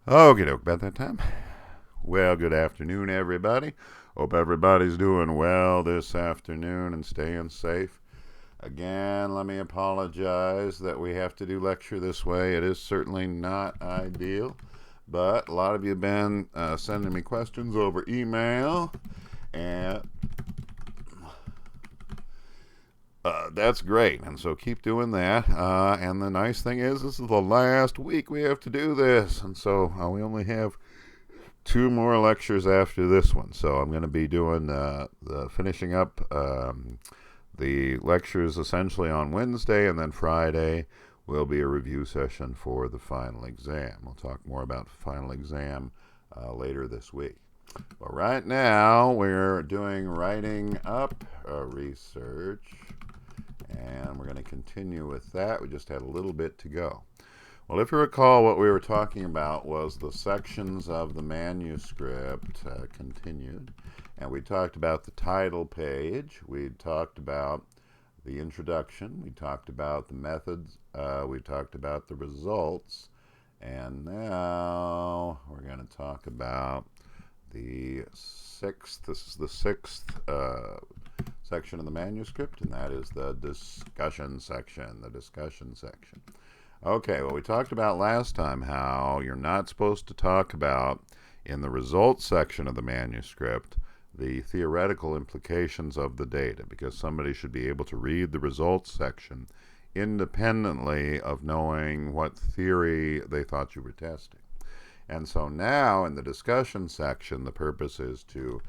Okie doke, about that time. Well, good afternoon, everybody. Hope everybody's doing well this afternoon and staying safe. Again, let me apologize that we have to do lecture this way. It is certainly not ideal, but a lot of you have been sending me questions over email, and that's great. And so keep doing that. And the nice thing is, this is the last week we have to do this, and so we only have two more lectures after this one. So I'm going to be doing the finishing up the lectures essentially on Wednesday, and then Friday will be a review session for the final exam. We'll talk more about the final exam later this week. But right now we're doing writing up research, and we're going to continue with that. We just had a little bit to go. Well, if you recall, what we were talking about was the sections of the manuscript continued, and we talked about the title page, we talked about the introduction, we talked about the methods, we talked about the results, and now we're going to talk about the sixth section of the manuscript, and that is the discussion section. Okay, well, we talked about last time how you're not supposed to talk about, in the results section of the manuscript, the theoretical implications of the data, because somebody should be able to read the results section independently of knowing what theory they thought you were testing. And so now in the discussion section, the purpose is to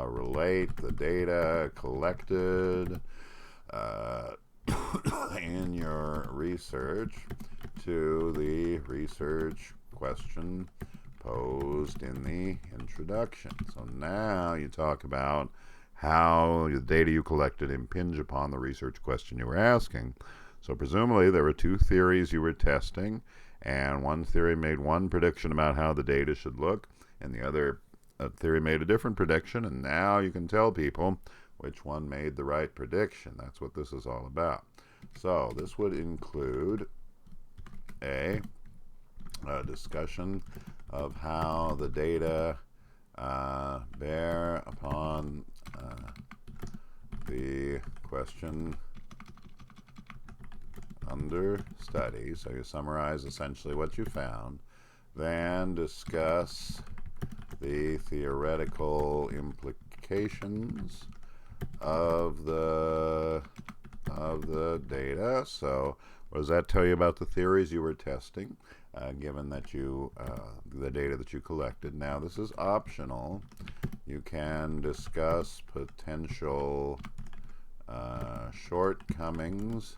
relate the data collected in your research to the research question posed in the introduction. So now you talk about how the data you collected impinge upon the research question you were asking. So presumably there were two theories you were testing, and one theory made one prediction about how the data should look, and the other theory made a different prediction, and now you can tell people which one made the right prediction. That's what this is all about. So this would include a discussion of how the data bear upon the question under study. So you summarize essentially what you found, then discuss the theoretical implications of the data. So what does that tell you about the theories you were testing, given that the data that you collected? Now, this is optional. You can discuss potential shortcomings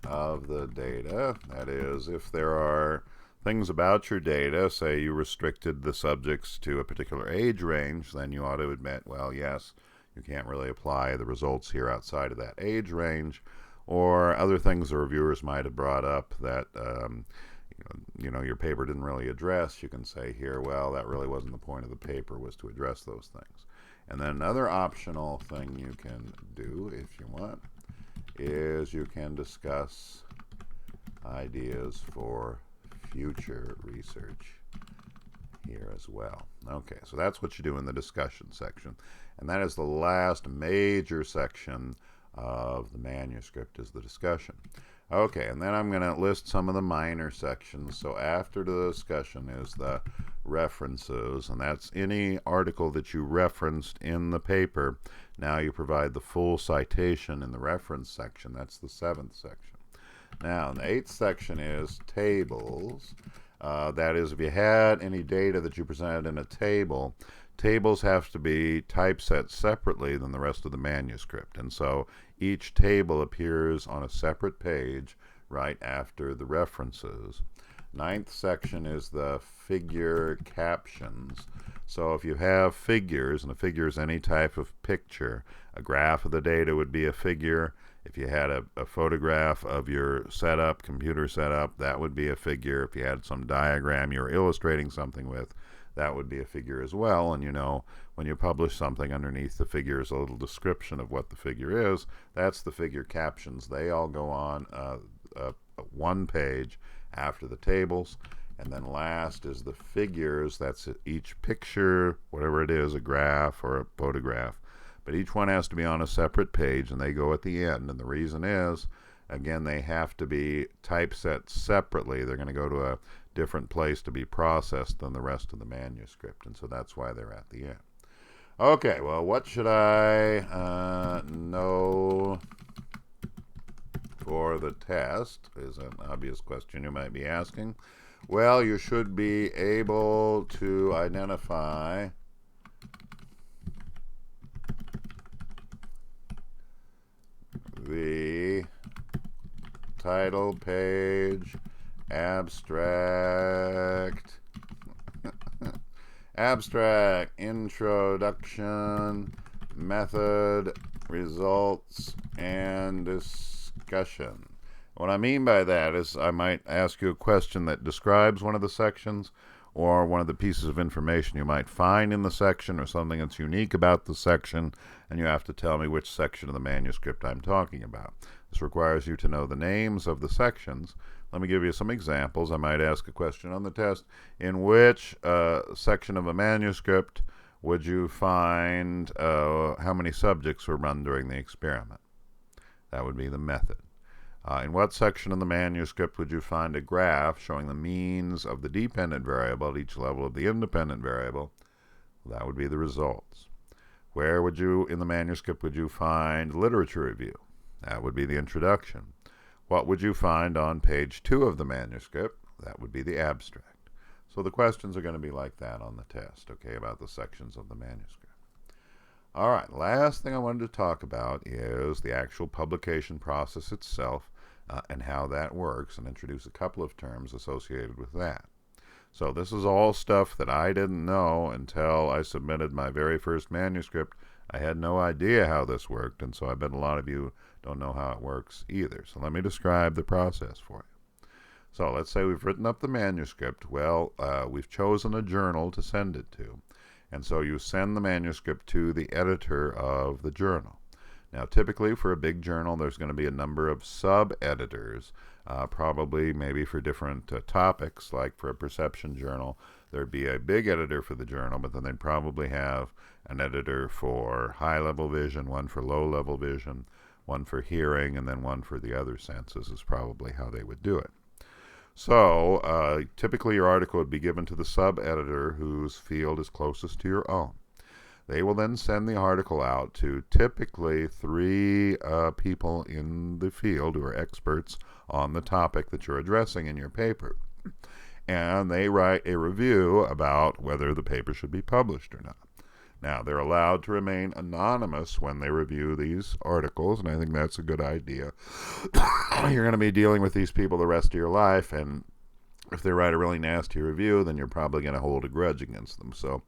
of the data. That is, if there are things about your data, say you restricted the subjects to a particular age range, then you ought to admit, well, yes, you can't really apply the results here outside of that age range, or other things the reviewers might have brought up that your paper didn't really address. You can say here, well, that really wasn't the point of the paper, was to address those things. And then another optional thing you can do, if you want, is you can discuss ideas for future research here as well. Okay, so that's what you do in the discussion section, and that is the last major section of the manuscript, is the discussion. Okay, and then I'm going to list some of the minor sections. So after the discussion is the references, and that's any article that you referenced in the paper. Now you provide the full citation in the reference section. That's the seventh section. Now, the eighth section is tables. That is, if you had any data that you presented in a table, tables have to be typeset separately than the rest of the manuscript. And so each table appears on a separate page right after the references. Ninth section is the figure captions. So if you have figures, and a figure is any type of picture, a graph of the data would be a figure. If you had a photograph of your setup, computer setup, that would be a figure. If you had some diagram you were illustrating something with, that would be a figure as well. And when you publish something, underneath the figure is a little description of what the figure is. That's the figure captions. They all go on one page after the tables. And then last is the figures. That's each picture, whatever it is, a graph or a photograph. But each one has to be on a separate page, and they go at the end. And the reason is, again, they have to be typeset separately. They're going to go to a different place to be processed than the rest of the manuscript. And so that's why they're at the end. Okay, well, what should I know for the test is an obvious question you might be asking. Well, you should be able to identify the title page, abstract, introduction, method, results, and discussion. What I mean by that is I might ask you a question that describes one of the sections or one of the pieces of information you might find in the section or something that's unique about the section, and you have to tell me which section of the manuscript I'm talking about. This requires you to know the names of the sections. Let me give you some examples. I might ask a question on the test. In which section of a manuscript would you find how many subjects were run during the experiment? That would be the method. In what section of the manuscript would you find a graph showing the means of the dependent variable at each level of the independent variable? Well, that would be the results. Where would you, in the manuscript, would you find literature review? That would be the introduction. What would you find on page 2 of the manuscript? That would be the abstract. So the questions are going to be like that on the test, okay, about the sections of the manuscript. All right, last thing I wanted to talk about is the actual publication process itself and how that works, and introduce a couple of terms associated with that. So this is all stuff that I didn't know until I submitted my very first manuscript. I had no idea how this worked, and so I bet a lot of you don't know how it works either. So let me describe the process for you. So let's say we've written up the manuscript. Well, we've chosen a journal to send it to. And so you send the manuscript to the editor of the journal. Now, typically for a big journal, there's going to be a number of sub-editors, probably maybe for different topics. Like for a perception journal, there'd be a big editor for the journal, but then they'd probably have an editor for high-level vision, one for low-level vision, one for hearing, and then one for the other senses is probably how they would do it. So typically your article would be given to the sub-editor whose field is closest to your own. They will then send the article out to typically 3 people in the field who are experts on the topic that you're addressing in your paper. And they write a review about whether the paper should be published or not. Now, they're allowed to remain anonymous when they review these articles, and I think that's a good idea. You're going to be dealing with these people the rest of your life, and if they write a really nasty review, then you're probably going to hold a grudge against them. So,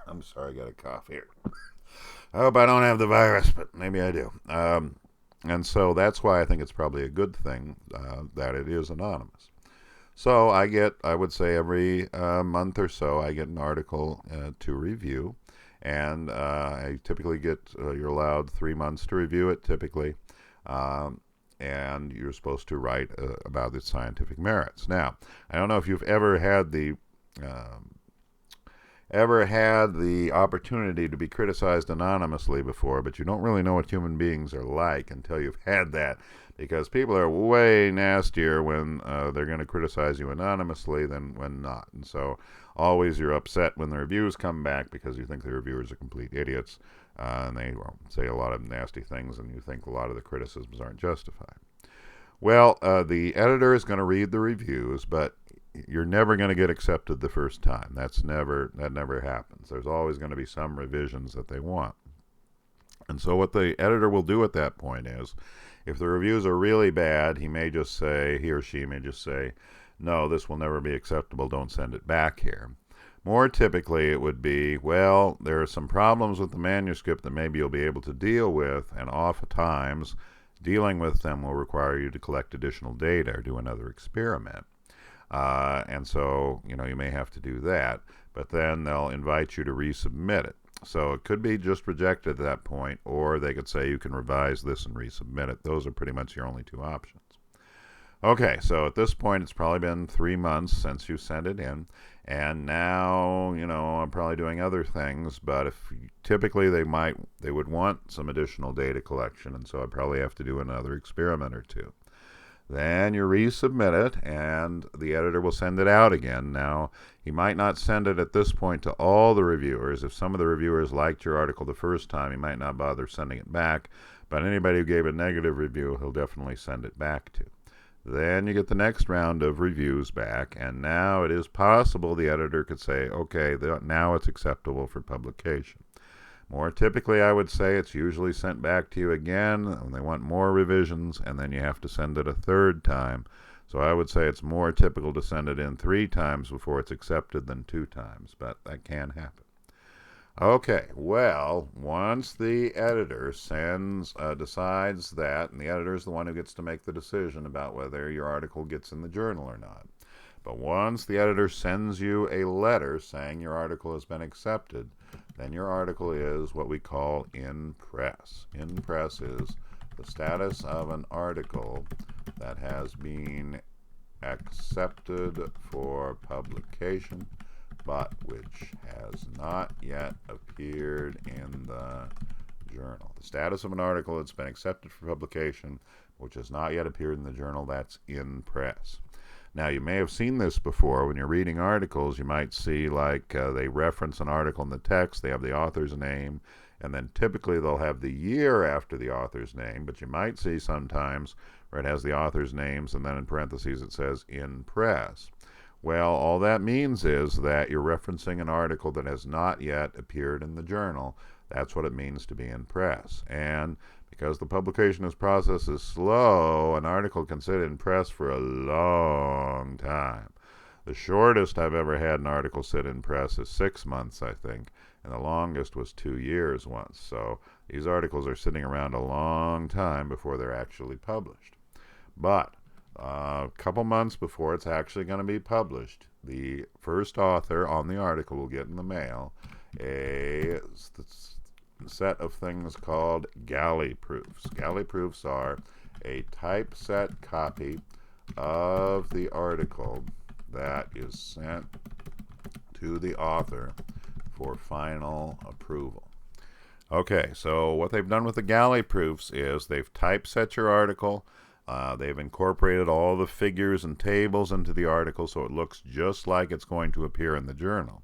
I'm sorry, I got a cough here. I hope I don't have the virus, but maybe I do. And so that's why I think it's probably a good thing that it is anonymous. So I would say every month or so, I get an article to review. And I typically you're allowed 3 months to review it, typically. And you're supposed to write about its scientific merits. Now, I don't know if you've ever had the opportunity to be criticized anonymously before, but you don't really know what human beings are like until you've had that, because people are way nastier when they're going to criticize you anonymously than when not. And so always you're upset when the reviews come back because you think the reviewers are complete idiots, and they say a lot of nasty things, and you think a lot of the criticisms aren't justified. Well, the editor is going to read the reviews, but you're never going to get accepted the first time. That never happens. There's always going to be some revisions that they want. And so what the editor will do at that point is, if the reviews are really bad, he or she may just say, no, this will never be acceptable, don't send it back here. More typically, it would be, well, there are some problems with the manuscript that maybe you'll be able to deal with, and oftentimes dealing with them will require you to collect additional data or do another experiment. And so, you may have to do that, but then they'll invite you to resubmit it. So it could be just rejected at that point, or they could say you can revise this and resubmit it. Those are pretty much your only 2 options. Okay, so at this point, it's probably been 3 months since you sent it in, and now I'm probably doing other things. But if typically they would want some additional data collection, and so I probably have to do another experiment or two. Then you resubmit it, and the editor will send it out again. Now, he might not send it at this point to all the reviewers. If some of the reviewers liked your article the first time, he might not bother sending it back. But anybody who gave a negative review, he'll definitely send it back to. Then you get the next round of reviews back, and now it is possible the editor could say, okay, now it's acceptable for publication. More typically, I would say it's usually sent back to you again when they want more revisions, and then you have to send it a third time. So I would say it's more typical to send it in 3 times before it's accepted than 2 times, but that can happen. Okay, well, once the editor decides that, and the editor is the one who gets to make the decision about whether your article gets in the journal or not. But once the editor sends you a letter saying your article has been accepted, then your article is what we call in press. In press is the status of an article that has been accepted for publication, but which has not yet appeared in the journal. The status of an article that's been accepted for publication, which has not yet appeared in the journal, that's in press. Now, you may have seen this before. When you're reading articles, you might see they reference an article in the text, they have the author's name, and then typically they'll have the year after the author's name, but you might see sometimes where it has the author's names and then in parentheses it says in press. Well, all that means is that you're referencing an article that has not yet appeared in the journal. That's what it means to be in press. And because the publication process is slow, an article can sit in press for a long time. The shortest I've ever had an article sit in press is 6 months, I think, and the longest was 2 years once. So these articles are sitting around a long time before they're actually published. But a couple months before it's actually going to be published, the first author on the article will get in the mail a set of things called galley proofs. Galley proofs are a typeset copy of the article that is sent to the author for final approval. Okay, so what they've done with the galley proofs is they've typeset your article. They've incorporated all the figures and tables into the article so it looks just like it's going to appear in the journal.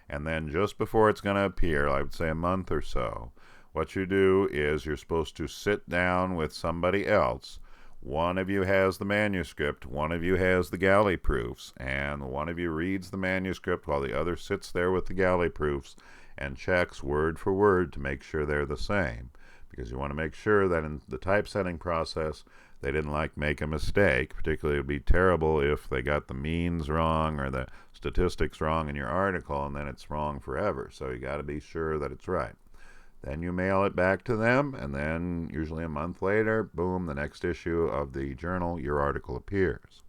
And then just before it's going to appear, I would say a month or so, what you do is you're supposed to sit down with somebody else. One of you has the manuscript, one of you has the galley proofs, and one of you reads the manuscript while the other sits there with the galley proofs and checks word for word to make sure they're the same. Because you want to make sure that in the typesetting process, they didn't make a mistake. Particularly, it would be terrible if they got the means wrong or the statistics wrong in your article, and then it's wrong forever. So you got to be sure that it's right. Then you mail it back to them, and then usually a month later, boom, the next issue of the journal, your article appears.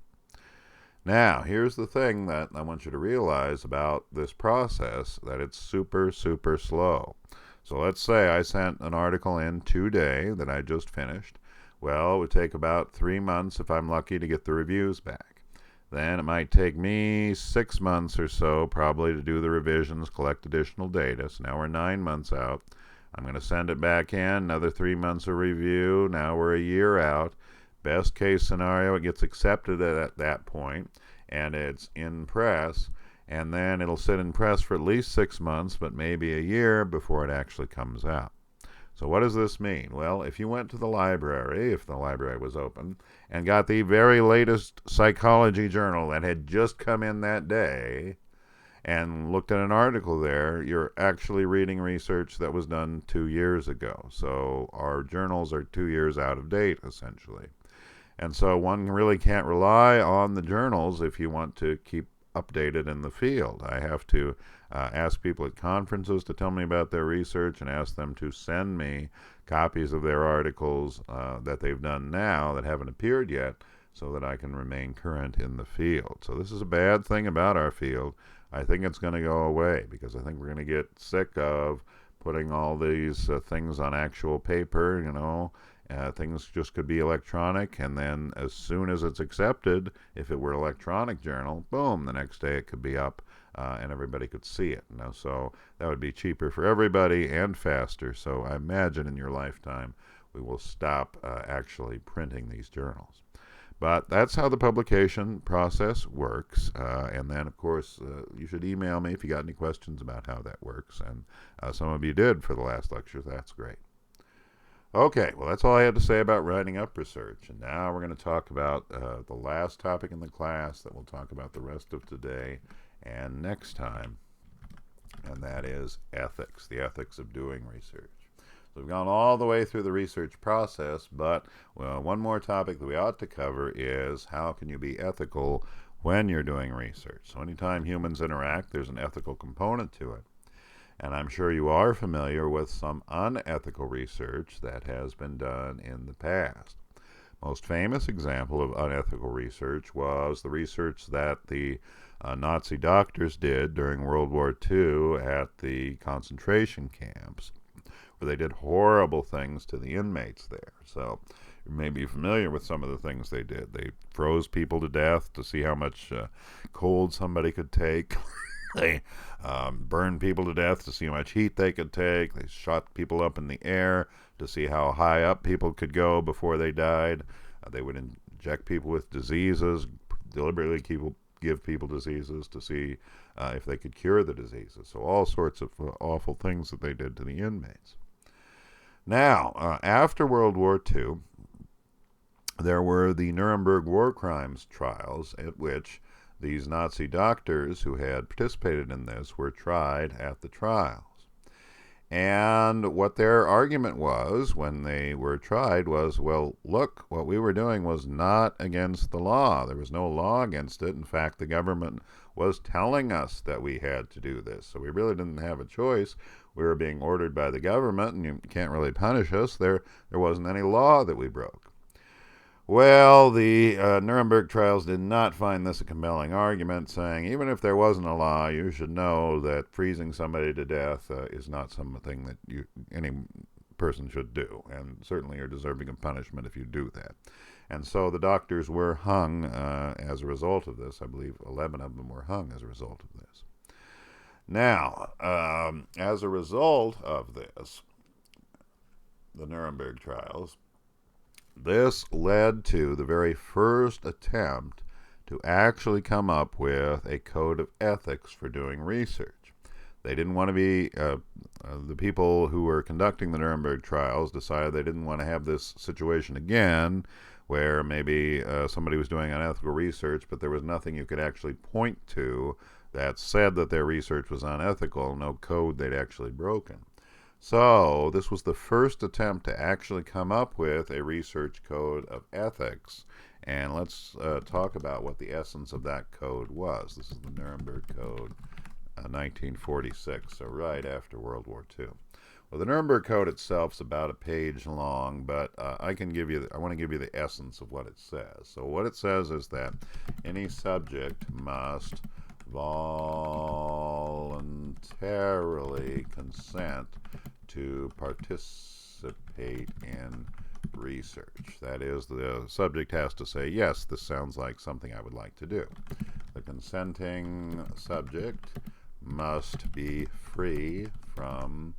Now, here's the thing that I want you to realize about this process, that it's super, super slow. So let's say I sent an article in today that I just finished. Well, it would take about 3 months if I'm lucky to get the reviews back. Then it might take me 6 months or so probably to do the revisions, collect additional data. So now we're 9 months out. I'm going to send it back in, another 3 months of review. Now we're a year out. Best case scenario, it gets accepted at that point, and it's in press. And then it'll sit in press for at least 6 months, but maybe a year before it actually comes out. So what does this mean? Well, if you went to the library, if the library was open, and got the very latest psychology journal that had just come in that day, and looked at an article there, you're actually reading research that was done 2 years ago. So our journals are 2 years out of date, essentially. And so one really can't rely on the journals if you want to keep updated in the field. I have to ask people at conferences to tell me about their research and ask them to send me copies of their articles that they've done now that haven't appeared yet so that I can remain current in the field. So this is a bad thing about our field. I think it's going to go away because I think we're going to get sick of putting all these things on actual paper, things just could be electronic, and then as soon as it's accepted, if it were electronic journal, boom, the next day it could be up, and everybody could see it. So that would be cheaper for everybody and faster. So I imagine in your lifetime we will stop actually printing these journals. But that's how the publication process works. And then, of course, you should email me if you got any questions about how that works. And some of you did for the last lecture. That's great. Okay, well, that's all I had to say about writing up research. And now we're going to talk about the last topic in the class that we'll talk about the rest of today and next time. And that is ethics, the ethics of doing research. So we've gone all the way through the research process, but one more topic that we ought to cover is how can you be ethical when you're doing research. So anytime humans interact, there's an ethical component to it. And I'm sure you are familiar with some unethical research that has been done in the past. Most famous example of unethical research was the research that the Nazi doctors did during World War II at the concentration camps, where they did horrible things to the inmates there. So you may be familiar with some of the things they did. They froze people to death to see how much cold somebody could take. They burned people to death to see how much heat they could take. They shot people up in the air to see how high up people could go before they died. They would inject people with diseases, deliberately give people diseases to see if they could cure the diseases. So all sorts of awful things that they did to the inmates. Now, after World War II, there were the Nuremberg war crimes trials at which these Nazi doctors who had participated in this were tried at the trials. And what their argument was when they were tried was, well, look, what we were doing was not against the law. There was no law against it. In fact, the government was telling us that we had to do this. So we really didn't have a choice. We were being ordered by the government, and you can't really punish us. There wasn't any law that we broke. Well, the Nuremberg trials did not find this a compelling argument, saying even if there wasn't a law, you should know that freezing somebody to death is not something that any person should do, and certainly you're deserving of punishment if you do that. And so the doctors were hung as a result of this. I believe 11 of them were hung as a result of this. Now, as a result of this, the Nuremberg trials, this led to the very first attempt to actually come up with a code of ethics for doing research. They didn't want to be, the people who were conducting the Nuremberg trials decided they didn't want to have this situation again, where maybe somebody was doing unethical research, but there was nothing you could actually point to that said that their research was unethical, no code they'd actually broken. So this was the first attempt to actually come up with a research code of ethics. And let's talk about what the essence of that code was. This is the Nuremberg Code, 1946, so right after World War II. Well, the Nuremberg Code itself is about a page long, but I want to give you the essence of what it says. So what it says is that any subject must voluntarily consent to participate in research. That is, the subject has to say, yes, this sounds like something I would like to do. The consenting subject must be free from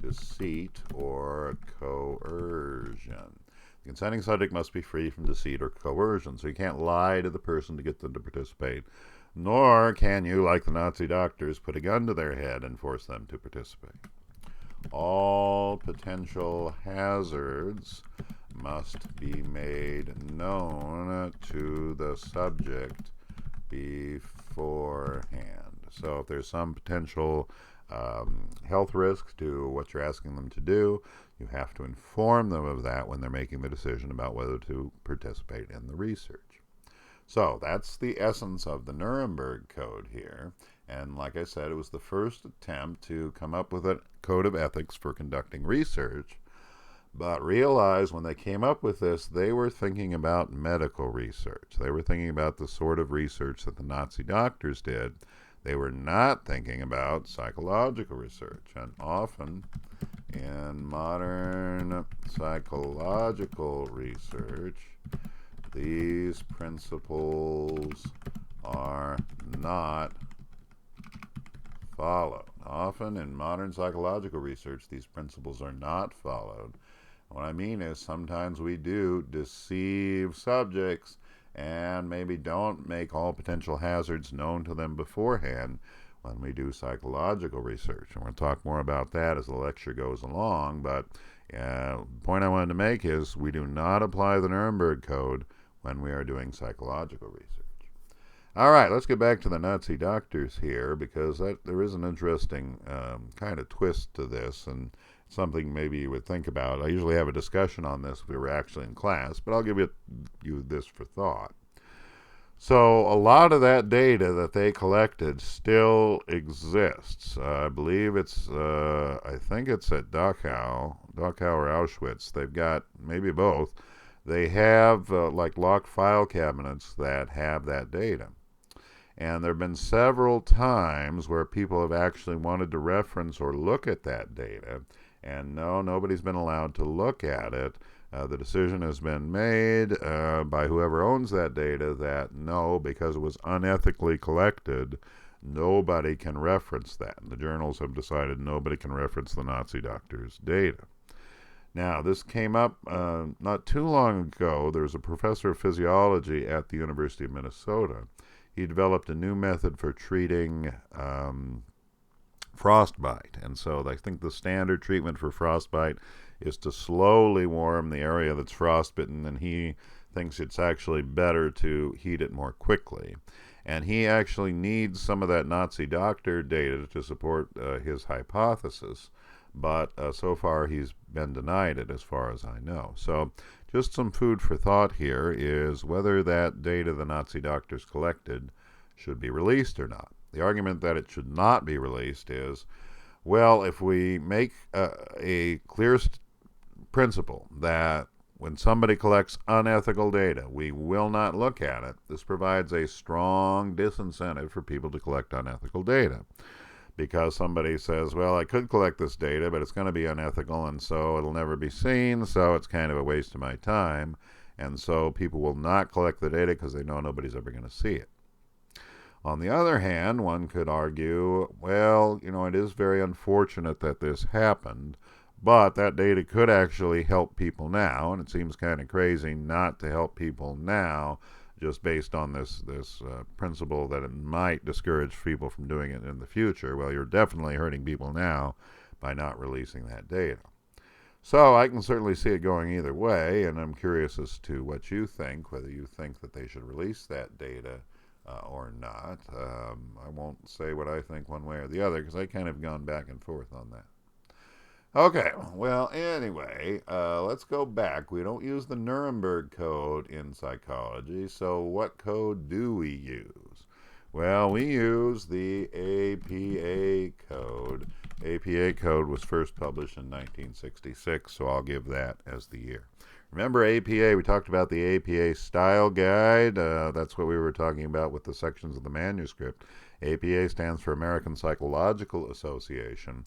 deceit or coercion. The consenting subject must be free from deceit or coercion. So you can't lie to the person to get them to participate, nor can you, like the Nazi doctors, put a gun to their head and force them to participate. All potential hazards must be made known to the subject beforehand. So if there's some potential health risk to what you're asking them to do, you have to inform them of that when they're making the decision about whether to participate in the research. So that's the essence of the Nuremberg Code here. And like I said, it was the first attempt to come up with a code of ethics for conducting research. But realize when they came up with this, they were thinking about medical research. They were thinking about the sort of research that the Nazi doctors did. They were not thinking about psychological research. And often in modern psychological research, these principles are not followed. Often in modern psychological research, these principles are not followed. What I mean is sometimes we do deceive subjects and maybe don't make all potential hazards known to them beforehand when we do psychological research. And we'll talk more about that as the lecture goes along, but the point I wanted to make is we do not apply the Nuremberg Code when we are doing psychological research. All right, let's get back to the Nazi doctors here, because there is an interesting kind of twist to this, and something maybe you would think about. I usually have a discussion on this if we were actually in class, but I'll give you this for thought. So a lot of that data that they collected still exists. I believe it's, I think it's at Dachau or Auschwitz. They've got maybe both. They have like locked file cabinets that have that data. And there have been several times where people have actually wanted to reference or look at that data, and no, nobody's been allowed to look at it. The decision has been made by whoever owns that data that no, because it was unethically collected, nobody can reference that. And the journals have decided nobody can reference the Nazi doctors' data. Now, this came up not too long ago. There's a professor of physiology at the University of Minnesota. He developed a new method for treating frostbite. And so I think the standard treatment for frostbite is to slowly warm the area that's frostbitten, and he thinks it's actually better to heat it more quickly. And he actually needs some of that Nazi doctor data to support his hypothesis, but so far he's been denied it as far as I know. So just some food for thought here is whether that data the Nazi doctors collected should be released or not. The argument that it should not be released is, well, if we make a clear principle that when somebody collects unethical data, we will not look at it, this provides a strong disincentive for people to collect unethical data. Because somebody says, well, I could collect this data, but it's going to be unethical, and so it'll never be seen, so it's kind of a waste of my time. And so people will not collect the data because they know nobody's ever going to see it. On the other hand, one could argue, well, it is very unfortunate that this happened, but that data could actually help people now, and it seems kind of crazy not to help people now, just based on this principle that it might discourage people from doing it in the future. Well, you're definitely hurting people now by not releasing that data. So I can certainly see it going either way, and I'm curious as to what you think, whether you think that they should release that data or not. I won't say what I think one way or the other, because I kind of gone back and forth on that. Okay, well, anyway, let's go back. We don't use the Nuremberg Code in psychology, so what code do we use? Well, we use the APA code. APA code was first published in 1966, so I'll give that as the year. Remember APA, we talked about the APA style guide. That's what we were talking about with the sections of the manuscript. APA stands for American Psychological Association.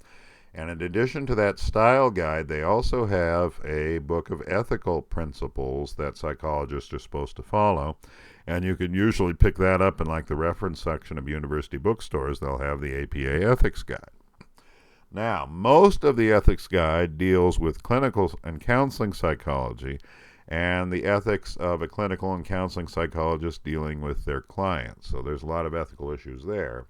And in addition to that style guide, they also have a book of ethical principles that psychologists are supposed to follow. And you can usually pick that up in like the reference section of university bookstores. They'll have the APA ethics guide. Now, most of the ethics guide deals with clinical and counseling psychology and the ethics of a clinical and counseling psychologist dealing with their clients. So there's a lot of ethical issues there.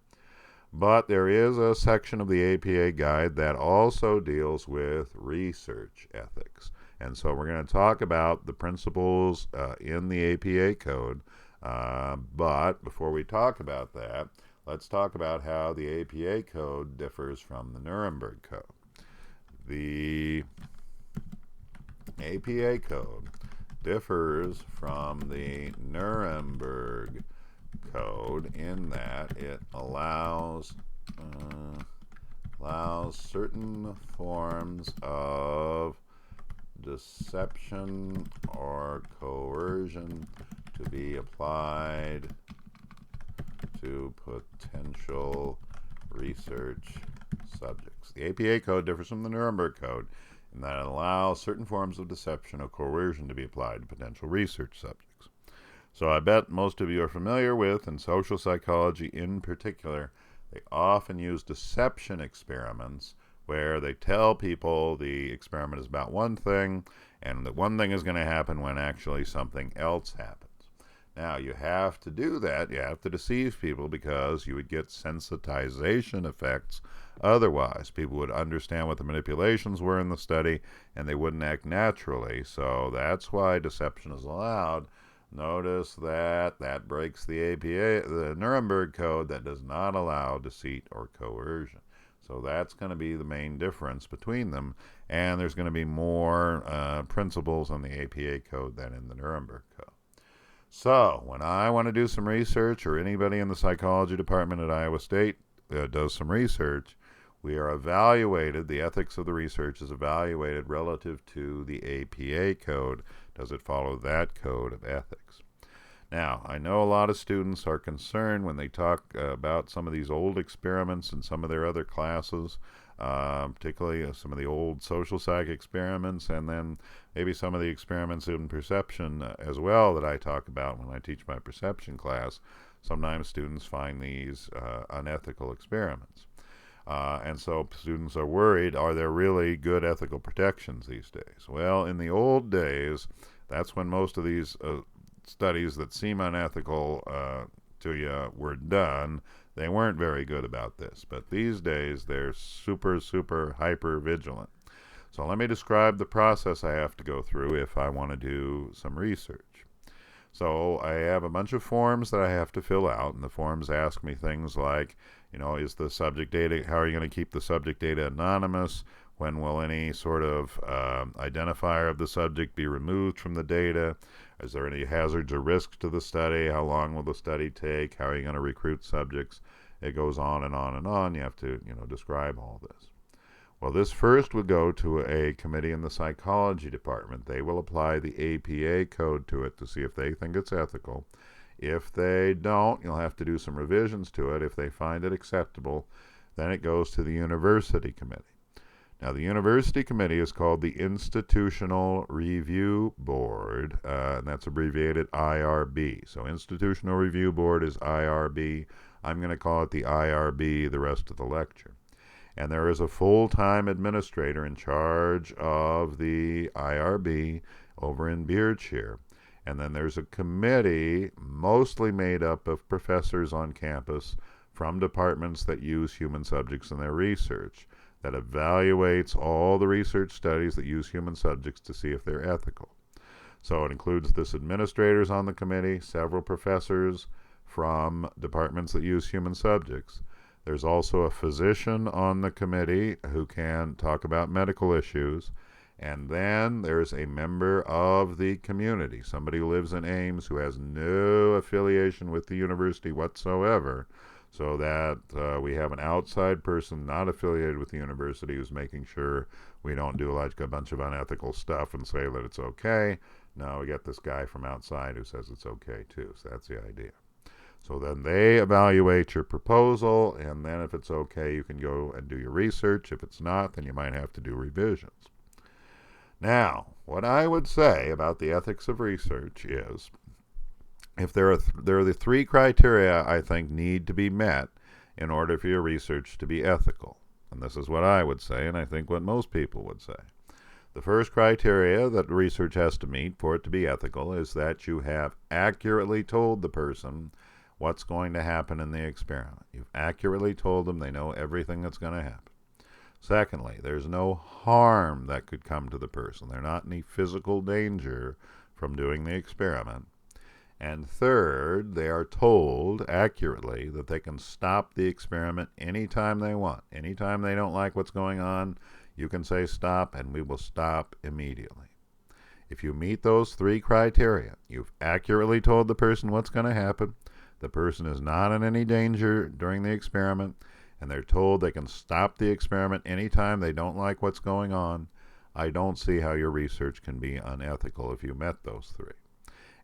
But there is a section of the APA guide that also deals with research ethics. And so we're going to talk about the principles in the APA code. But before we talk about that, let's talk about how the APA code differs from the Nuremberg Code. The APA code differs from the Nuremberg Code in that it allows certain forms of deception or coercion to be applied to potential research subjects. The APA code differs from the Nuremberg Code in that it allows certain forms of deception or coercion to be applied to potential research subjects. So I bet most of you are familiar with, in social psychology in particular, they often use deception experiments where they tell people the experiment is about one thing and that one thing is going to happen when actually something else happens. Now, you have to do that. You have to deceive people because you would get sensitization effects. Otherwise, people would understand what the manipulations were in the study and they wouldn't act naturally. So that's why deception is allowed. Notice that that breaks the APA, the Nuremberg Code, that does not allow deceit or coercion. So that's going to be the main difference between them. And there's going to be more principles on the APA Code than in the Nuremberg Code. So, when I want to do some research, or anybody in the psychology department at Iowa State does some research, we are evaluated, the ethics of the research is evaluated relative to the APA code. Does it follow that code of ethics? Now, I know a lot of students are concerned when they talk about some of these old experiments in some of their other classes, particularly some of the old social psych experiments, and then maybe some of the experiments in perception as well that I talk about when I teach my perception class. Sometimes students find these unethical experiments. And so students are worried, are there really good ethical protections these days? Well, in the old days, that's when most of these studies that seem unethical to you were done. They weren't very good about this, but these days they're super hyper vigilant. So let me describe the process I have to go through if I want to do some research. So I have a bunch of forms that I have to fill out, and the forms ask me things like, is the subject data, how are you going to keep the subject data anonymous? When will any sort of identifier of the subject be removed from the data? Is there any hazards or risks to the study? How long will the study take? How are you going to recruit subjects? It goes on and on and on. You have to, describe all this. Well, this first would go to a committee in the psychology department. They will apply the APA code to it to see if they think it's ethical. If they don't, you'll have to do some revisions to it. If they find it acceptable, then it goes to the university committee. Now, the university committee is called the Institutional Review Board, and that's abbreviated IRB. So Institutional Review Board is IRB. I'm going to call it the IRB the rest of the lecture. And there is a full-time administrator in charge of the IRB over in Beardshire. And then there's a committee mostly made up of professors on campus from departments that use human subjects in their research that evaluates all the research studies that use human subjects to see if they're ethical. So it includes this administrators on the committee, several professors from departments that use human subjects. There's also a physician on the committee who can talk about medical issues. And then there's a member of the community, somebody who lives in Ames who has no affiliation with the university whatsoever, so that we have an outside person not affiliated with the university who's making sure we don't do like a bunch of unethical stuff and say that it's okay. No, we get this guy from outside who says it's okay too. So that's the idea. So then they evaluate your proposal, and then if it's okay, you can go and do your research. If it's not, then you might have to do revisions. Now, what I would say about the ethics of research is, if there are the three criteria I think need to be met in order for your research to be ethical. And this is what I would say, and I think what most people would say. The first criteria that research has to meet for it to be ethical is that you have accurately told the person what's going to happen in the experiment. You've accurately told them, they know everything that's going to happen. Secondly, there's no harm that could come to the person. They're not in any physical danger from doing the experiment. And third, they are told accurately that they can stop the experiment anytime they want. Anytime they don't like what's going on, you can say stop, and we will stop immediately. If you meet those three criteria, you've accurately told the person what's going to happen, the person is not in any danger during the experiment, and they're told they can stop the experiment anytime they don't like what's going on, I don't see how your research can be unethical if you met those three.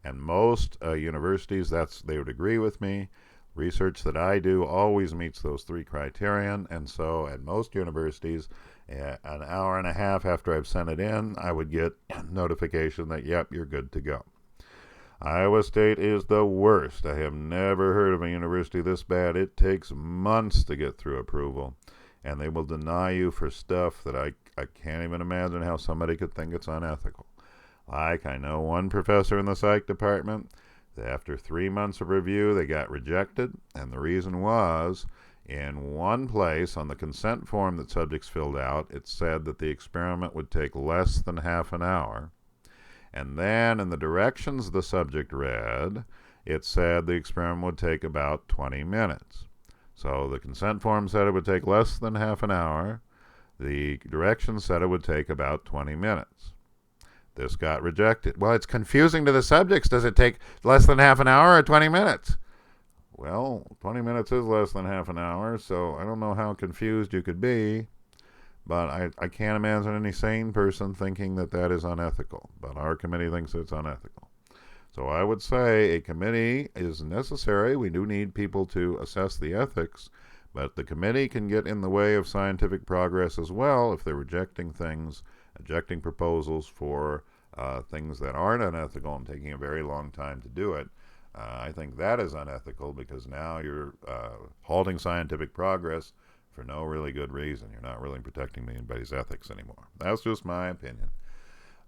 And most universities, they would agree with me. Research that I do always meets those three criterion, and so at most universities, an hour and a half after I've sent it in, I would get notification that, yep, you're good to go. Iowa State is the worst. I have never heard of a university this bad. It takes months to get through approval, and they will deny you for stuff that I can't even imagine how somebody could think it's unethical. Like, I know one professor in the psych department, after 3 months of review, they got rejected, and the reason was, in one place on the consent form that subjects filled out, it said that the experiment would take less than half an hour. And then in the directions the subject read, it said the experiment would take about 20 minutes. So the consent form said it would take less than half an hour. The directions said it would take about 20 minutes. This got rejected. Well, it's confusing to the subjects. Does it take less than half an hour or 20 minutes? Well, 20 minutes is less than half an hour, so I don't know how confused you could be. But I can't imagine any sane person thinking that that is unethical. But our committee thinks it's unethical. So I would say a committee is necessary. We do need people to assess the ethics. But the committee can get in the way of scientific progress as well if they're rejecting things, rejecting proposals for things that aren't unethical and taking a very long time to do it. I think that is unethical because now you're halting scientific progress for no really good reason. You're not really protecting anybody's ethics anymore. That's just my opinion.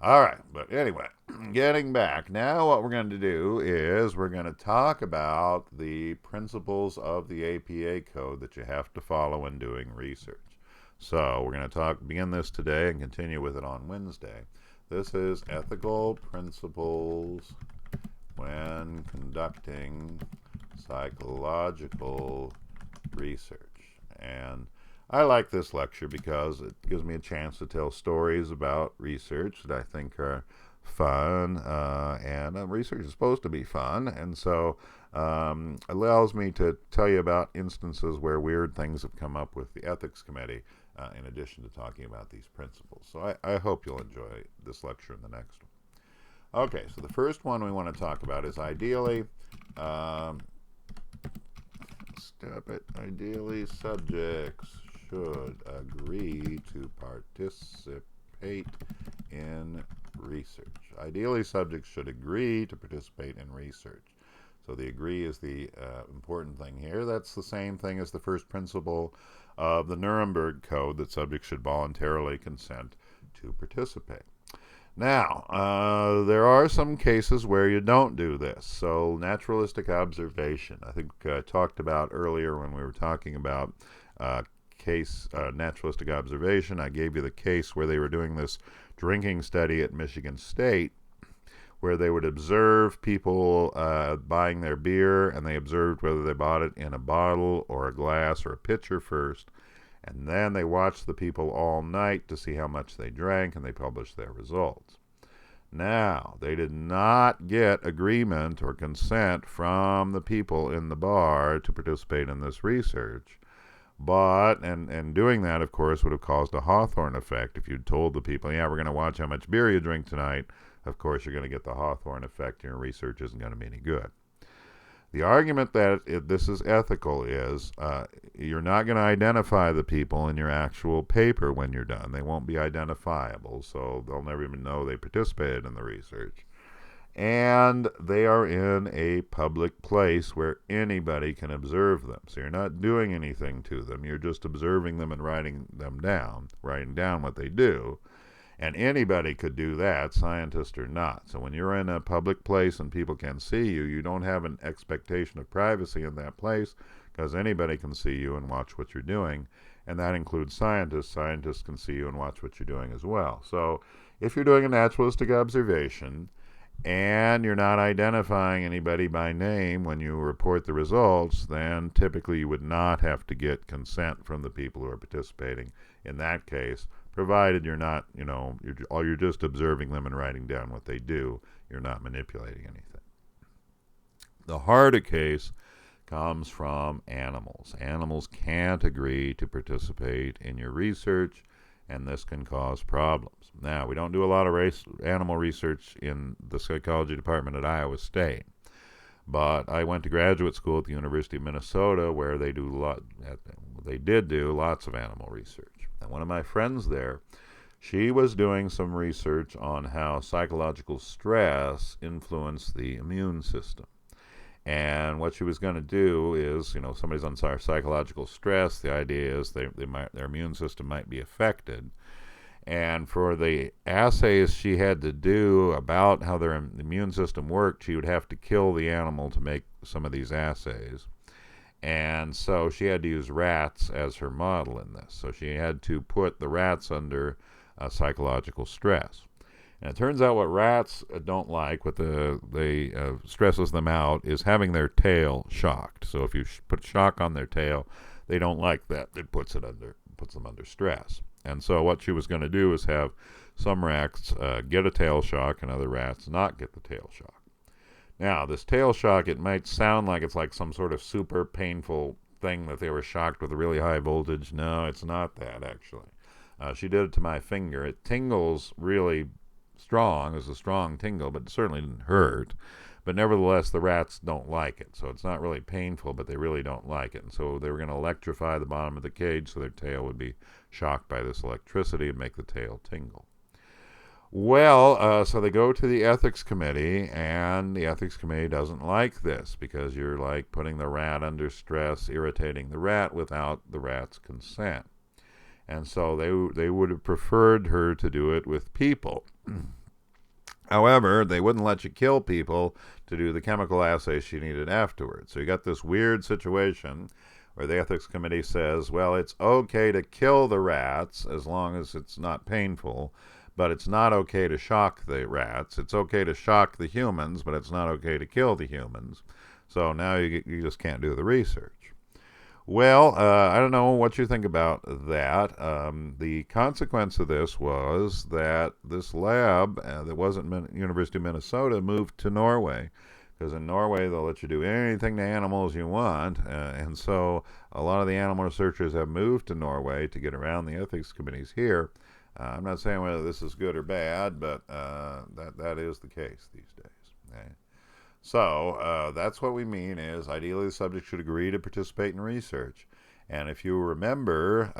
All right, but anyway, getting back. Now what we're going to do is we're going to talk about the principles of the APA code that you have to follow when doing research. So we're going to begin this today and continue with it on Wednesday. This is ethical principles when conducting psychological research. And I like this lecture because it gives me a chance to tell stories about research that I think are fun, and research is supposed to be fun, and so allows me to tell you about instances where weird things have come up with the ethics committee, in addition to talking about these principles. So I hope you'll enjoy this lecture and the next one. Okay, so the first one we want to talk about is ideally, ideally subjects should agree to participate in research. Ideally, subjects should agree to participate in research. So the agree is the important thing here. That's the same thing as the first principle of the Nuremberg Code, that subjects should voluntarily consent to participate. Now, there are some cases where you don't do this. So naturalistic observation, I think I talked about earlier when we were talking about naturalistic observation. I gave you the case where they were doing this drinking study at Michigan State, where they would observe people buying their beer, and they observed whether they bought it in a bottle or a glass or a pitcher first. And then they watched the people all night to see how much they drank, and they published their results. Now, they did not get agreement or consent from the people in the bar to participate in this research. But, and doing that, of course, would have caused a Hawthorne effect. If you'd told the people, yeah, we're going to watch how much beer you drink tonight, of course, you're going to get the Hawthorne effect. Your research isn't going to be any good. The argument that this is ethical is you're not going to identify the people in your actual paper when you're done. They won't be identifiable, so they'll never even know they participated in the research. And they are in a public place where anybody can observe them. So you're not doing anything to them. You're just observing them and writing down what they do. And anybody could do that, scientist or not. So when you're in a public place and people can see you, you don't have an expectation of privacy in that place because anybody can see you and watch what you're doing. And that includes scientists. Scientists can see you and watch what you're doing as well. So if you're doing a naturalistic observation and you're not identifying anybody by name when you report the results, then typically you would not have to get consent from the people who are participating in that case, provided you're not, you're just observing them and writing down what they do. You're not manipulating anything. The harder case comes from animals. Animals can't agree to participate in your research, and this can cause problems. Now, we don't do a lot of animal research in the psychology department at Iowa State, But I went to graduate school at the University of Minnesota, where they did do lots of animal research. And one of my friends there, she was doing some research on how psychological stress influenced the immune system. And what she was going to do is, somebody's on psychological stress. The idea is their immune system might be affected. And for the assays she had to do about how their immune system worked, she would have to kill the animal to make some of these assays. And so she had to use rats as her model in this. So she had to put the rats under psychological stress. And it turns out what rats don't like, what stresses them out, is having their tail shocked. So if you put shock on their tail, they don't like that. It puts them under stress. And so what she was going to do is have some rats get a tail shock and other rats not get the tail shock. Now, this tail shock, it might sound like it's like some sort of super painful thing that they were shocked with a really high voltage. No, it's not that, actually. She did it to my finger. It tingles really strong. It's a strong tingle, but it certainly didn't hurt. But nevertheless, the rats don't like it. So it's not really painful, but they really don't like it. And so they were going to electrify the bottom of the cage so their tail would be shocked by this electricity and make the tail tingle. Well, so they go to the ethics committee, and the ethics committee doesn't like this because you're like putting the rat under stress, irritating the rat without the rat's consent. And so they would have preferred her to do it with people. However, they wouldn't let you kill people to do the chemical assays she needed afterwards. So you got this weird situation where the ethics committee says, well, it's okay to kill the rats as long as it's not painful, but it's not okay to shock the rats. It's okay to shock the humans, but it's not okay to kill the humans. So now you just can't do the research. Well, I don't know what you think about that. The consequence of this was that this lab that wasn't University of Minnesota moved to Norway, because in Norway they'll let you do anything to animals you want, and so a lot of the animal researchers have moved to Norway to get around the ethics committees here. I'm not saying whether this is good or bad, but that is the case these days. Okay? So that's what we mean is ideally the subject should agree to participate in research. And if you remember,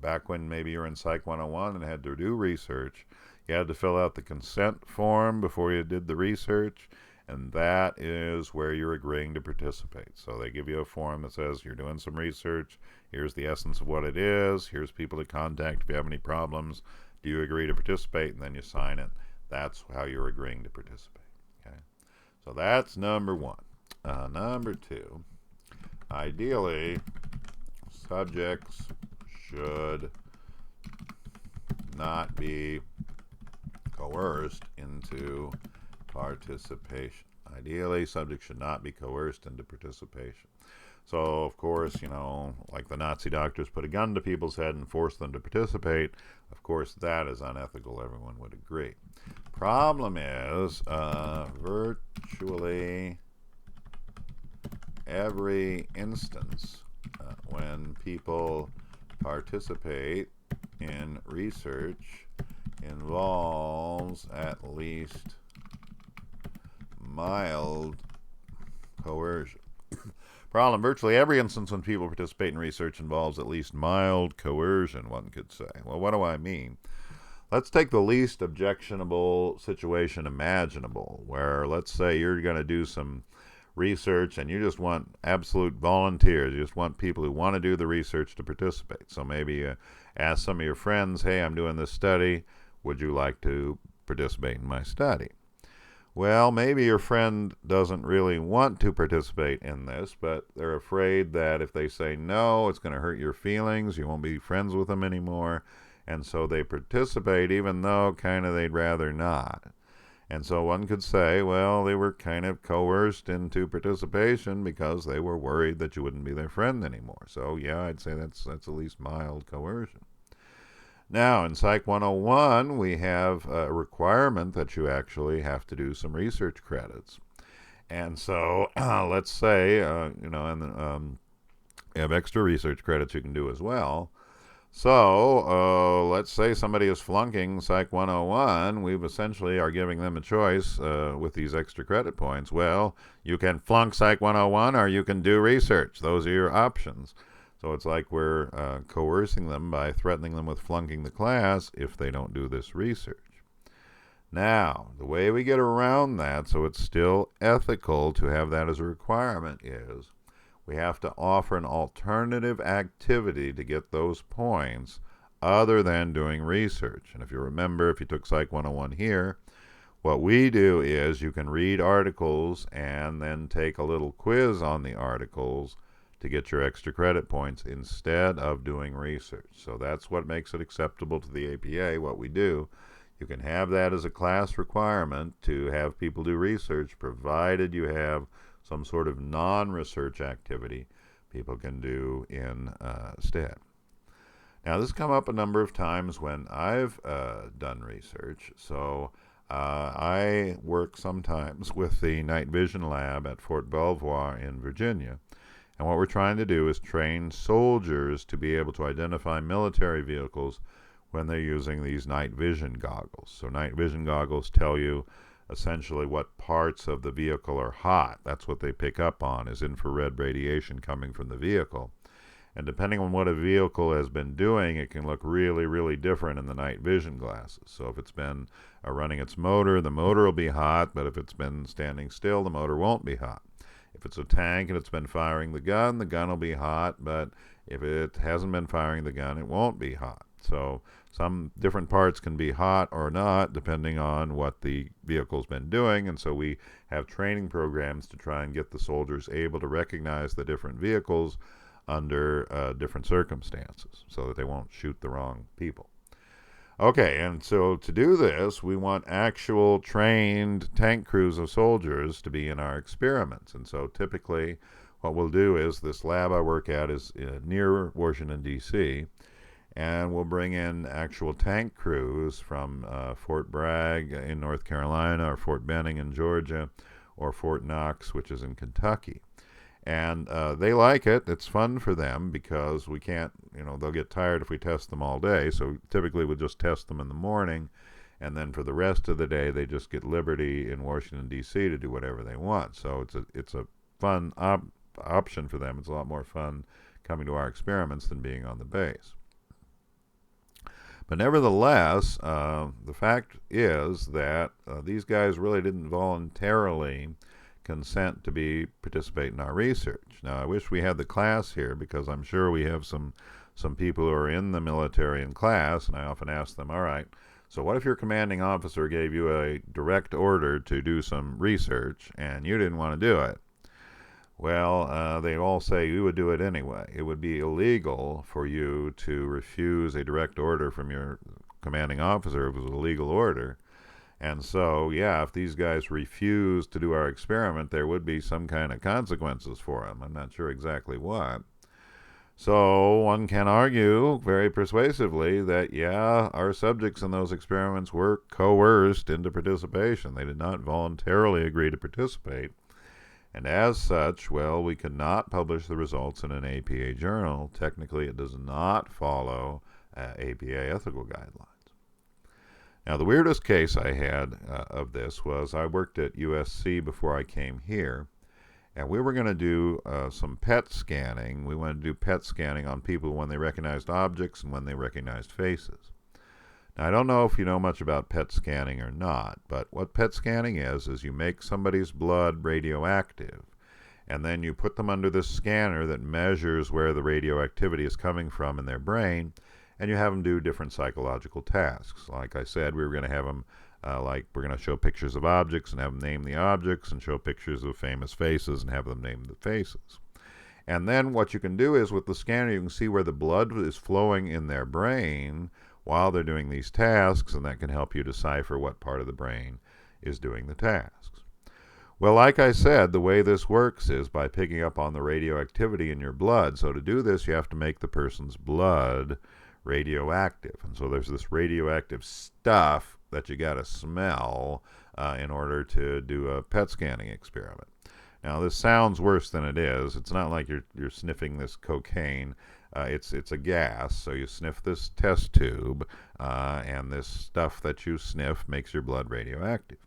back when maybe you were in Psych 101 and had to do research, you had to fill out the consent form before you did the research, and that is where you're agreeing to participate. So they give you a form that says you're doing some research, here's the essence of what it is, here's people to contact if you have any problems, do you agree to participate, and then you sign it. That's how you're agreeing to participate. Okay, so that's number one. Number two, ideally, subjects should not be coerced into participation. Ideally, subjects should not be coerced into participation. So, of course, like the Nazi doctors put a gun to people's head and forced them to participate. Of course, that is unethical. Everyone would agree. Problem is, virtually every instance when people participate in research involves at least mild coercion. Problem, virtually every instance when people participate in research involves at least mild coercion, one could say. Well, what do I mean? Let's take the least objectionable situation imaginable, where let's say you're going to do some research and you just want absolute volunteers. You just want people who want to do the research to participate. So maybe you ask some of your friends, hey, I'm doing this study. Would you like to participate in my study? Well, maybe your friend doesn't really want to participate in this, but they're afraid that if they say no, it's going to hurt your feelings. You won't be friends with them anymore. And so they participate even though kind of they'd rather not. And so one could say, well, they were kind of coerced into participation because they were worried that you wouldn't be their friend anymore. So yeah, I'd say that's at least mild coercion. Now, in Psych 101, we have a requirement that you actually have to do some research credits. And so let's say, you have extra research credits you can do as well. So let's say somebody is flunking Psych 101. We essentially are giving them a choice with these extra credit points. Well, you can flunk Psych 101 or you can do research. Those are your options. So it's like we're coercing them by threatening them with flunking the class if they don't do this research. Now, the way we get around that so it's still ethical to have that as a requirement is we have to offer an alternative activity to get those points other than doing research. And if you remember, if you took Psych 101 here, what we do is you can read articles and then take a little quiz on the articles to get your extra credit points instead of doing research. So that's what makes it acceptable to the APA, what we do. You can have that as a class requirement to have people do research, provided you have some sort of non-research activity people can do instead. Now, this has come up a number of times when I've done research. So I work sometimes with the Night Vision Lab at Fort Belvoir in Virginia. And what we're trying to do is train soldiers to be able to identify military vehicles when they're using these night vision goggles. So night vision goggles tell you essentially what parts of the vehicle are hot. That's what they pick up on, is infrared radiation coming from the vehicle. And depending on what a vehicle has been doing, it can look really, really different in the night vision glasses. So if it's been running its motor, the motor will be hot, but if it's been standing still, the motor won't be hot. If it's a tank and it's been firing the gun will be hot, but if it hasn't been firing the gun, it won't be hot. So some different parts can be hot or not depending on what the vehicle's been doing, and so we have training programs to try and get the soldiers able to recognize the different vehicles under different circumstances so that they won't shoot the wrong people. Okay, and so to do this, we want actual trained tank crews of soldiers to be in our experiments. And so typically what we'll do is, this lab I work at is near Washington, D.C., and we'll bring in actual tank crews from Fort Bragg in North Carolina, or Fort Benning in Georgia, or Fort Knox, which is in Kentucky. And they like it. It's fun for them because we can't, they'll get tired if we test them all day. So typically we'll just test them in the morning, and then for the rest of the day they just get liberty in Washington, D.C. to do whatever they want. So it's a fun option for them. It's a lot more fun coming to our experiments than being on the base. But nevertheless, the fact is that these guys really didn't voluntarily consent to participate in our research. Now, I wish we had the class here, because I'm sure we have some people who are in the military in class, and I often ask them, all right, so what if your commanding officer gave you a direct order to do some research and you didn't want to do it? Well, they all say you would do it anyway. It would be illegal for you to refuse a direct order from your commanding officer if it was a legal order. And so, yeah, if these guys refuse to do our experiment, there would be some kind of consequences for them. I'm not sure exactly what. So one can argue very persuasively that, yeah, our subjects in those experiments were coerced into participation. They did not voluntarily agree to participate. And as such, well, we cannot publish the results in an APA journal. Technically, it does not follow APA ethical guidelines. Now, the weirdest case I had of this was, I worked at USC before I came here, and we were going to do some PET scanning. We wanted to do PET scanning on people when they recognized objects and when they recognized faces. Now, I don't know if you know much about PET scanning or not, but what PET scanning is you make somebody's blood radioactive, and then you put them under this scanner that measures where the radioactivity is coming from in their brain, and you have them do different psychological tasks. Like I said, we were going to have them, we're going to show pictures of objects and have them name the objects, and show pictures of famous faces and have them name the faces. And then what you can do is, with the scanner, you can see where the blood is flowing in their brain while they're doing these tasks, and that can help you decipher what part of the brain is doing the tasks. Well, like I said, the way this works is by picking up on the radioactivity in your blood. So to do this, you have to make the person's blood radioactive. And so there's this radioactive stuff that you got to smell in order to do a PET scanning experiment. Now, this sounds worse than it is. It's not like you're sniffing this cocaine. It's a gas, so you sniff this test tube, and this stuff that you sniff makes your blood radioactive.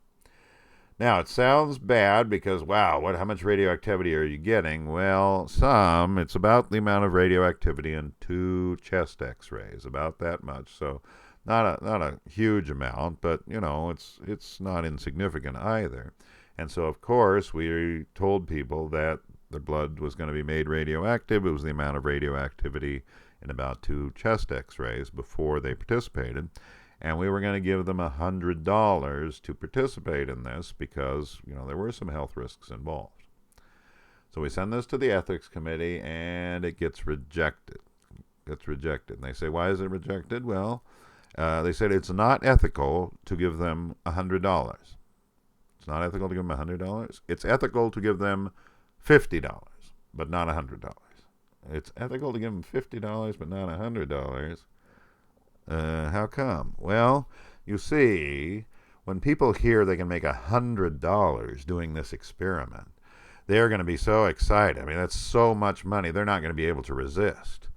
Now, it sounds bad because, wow, how much radioactivity are you getting? Well, it's about the amount of radioactivity in 2 chest x-rays, about that much. So not a huge amount, but, it's not insignificant either. And so, of course, we told people that their blood was going to be made radioactive. It was the amount of radioactivity in about 2 chest x-rays before they participated. And we were going to give them $100 to participate in this because, there were some health risks involved. So we send this to the ethics committee, and it gets rejected. And they say, why is it rejected? Well, they said it's not ethical to give them $100. It's not ethical to give them $100. It's ethical to give them $50, but not $100. It's ethical to give them $50, but not $100. How come? Well, you see, when people hear they can make $100 doing this experiment, they're going to be so excited. I mean, that's so much money, they're not going to be able to resist.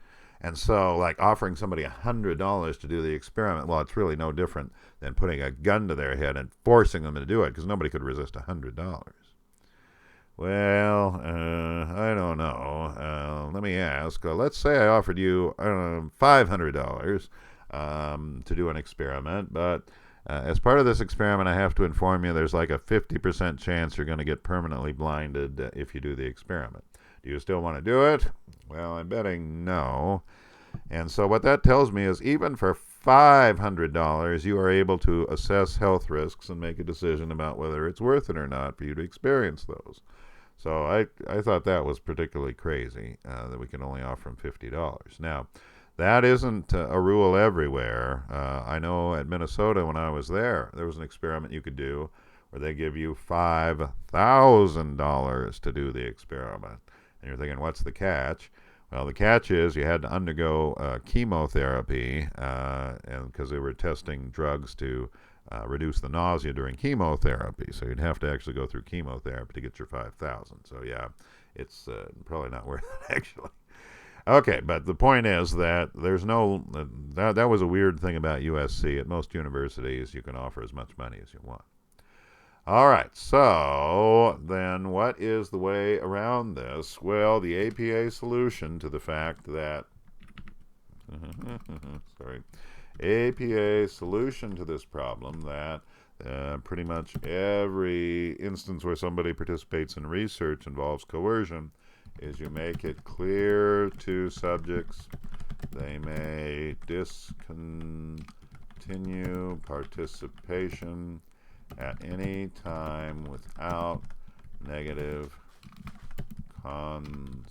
And so, like, offering somebody $100 to do the experiment, well, it's really no different than putting a gun to their head and forcing them to do it, because nobody could resist $100. Well, I don't know. Let me ask. Let's say I offered you $500 to do an experiment, but as part of this experiment, I have to inform you there's like a 50% chance you're going to get permanently blinded if you do the experiment. Do you still want to do it? Well, I'm betting no. And so what that tells me is even for $500, you are able to assess health risks and make a decision about whether it's worth it or not for you to experience those. So I thought that was particularly crazy, that we can only offer them $50. Now, that isn't a rule everywhere. I know at Minnesota when I was there was an experiment you could do where they give you $5,000 to do the experiment. And you're thinking, what's the catch? Well, the catch is you had to undergo chemotherapy, and because they were testing drugs to reduce the nausea during chemotherapy. So you'd have to actually go through chemotherapy to get your $5,000. So yeah, it's probably not worth it actually. Okay, but the point is that there's that was a weird thing about USC. At most universities, you can offer as much money as you want. All right, so then what is the way around this? Well, the APA solution to the fact that APA solution to this problem that pretty much every instance where somebody participates in research involves coercion is you make it clear to subjects they may discontinue participation at any time without negative consequences.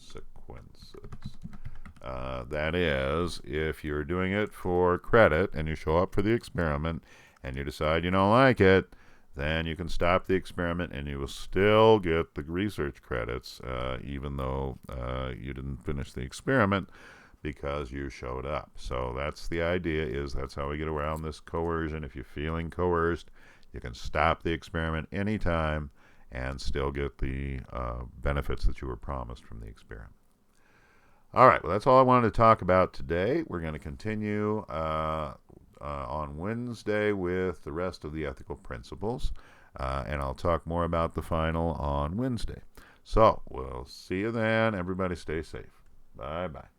That is, if you're doing it for credit and you show up for the experiment and you decide you don't like it, then you can stop the experiment and you will still get the research credits, even though you didn't finish the experiment because you showed up. So that's the idea, that's how we get around this coercion. If you're feeling coerced, you can stop the experiment anytime and still get the benefits that you were promised from the experiment. All right, well, that's all I wanted to talk about today. We're going to continue on Wednesday with the rest of the ethical principles, and I'll talk more about the final on Wednesday. So we'll see you then. Everybody stay safe. Bye-bye.